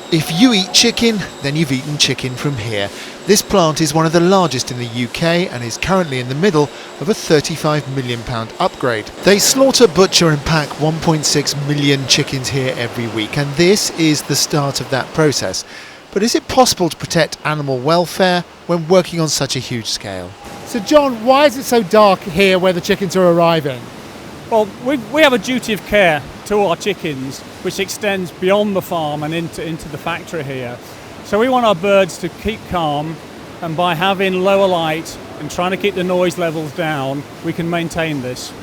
If you eat chicken, then you've eaten chicken from here. This plant is one of the largest in the UK and is currently in the middle of a £35 million upgrade. They slaughter, butcher and pack 1.6 million chickens here every week, and this is the start of that process. But is it possible to protect animal welfare when working on such a huge scale? So John, why is it so dark here where the chickens are arriving? Well, we have a duty of care to our chickens which extends beyond the farm and into the factory here. So we want our birds to keep calm, and by having lower light and trying to keep the noise levels down, we can maintain this.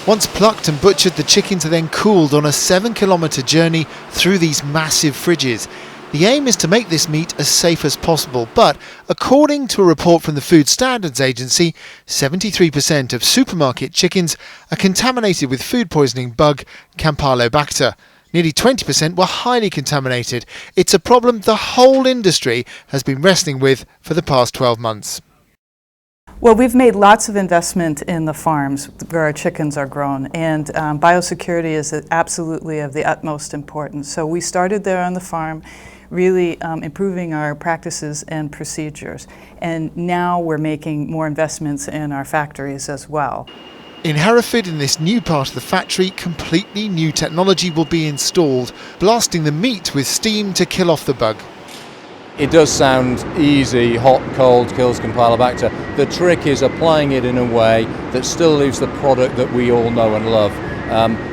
Once plucked and butchered, the chickens are then cooled on a 7-kilometre journey through these massive fridges. The aim is to make this meat as safe as possible, but according to a report from the Food Standards Agency, 73% of supermarket chickens are contaminated with food poisoning bug Campylobacter. Nearly 20% were highly contaminated. It's a problem the whole industry has been wrestling with for the past 12 months. Well, we've made lots of investment in the farms where our chickens are grown, and biosecurity is absolutely of the utmost importance. So we started there on the farm, really improving our practices and procedures. And now we're making more investments in our factories as well. In Hereford, in this new part of the factory, completely new technology will be installed, blasting the meat with steam to kill off the bug. It does sound easy, hot, cold, kills Campylobacter. The trick is applying it in a way that still leaves the product that we all know and love.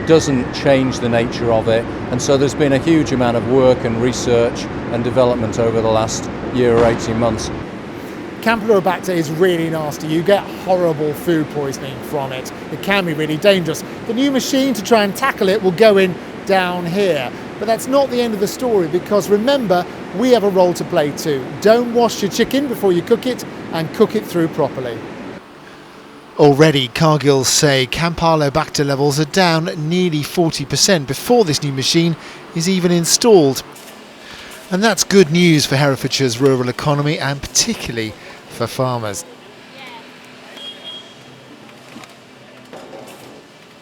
Doesn't change the nature of it, and so there's been a huge amount of work and research and development over the last year or 18 months. Campylobacter is really nasty. You get horrible food poisoning from it. It can be really dangerous. The new machine to try and tackle it will go in down here. But that's not the end of the story, because remember, we have a role to play too. Don't wash your chicken before you cook it, and cook it through properly. Already, Cargill say Campylobacter levels are down nearly 40% before this new machine is even installed. And that's good news for Herefordshire's rural economy, and particularly for farmers.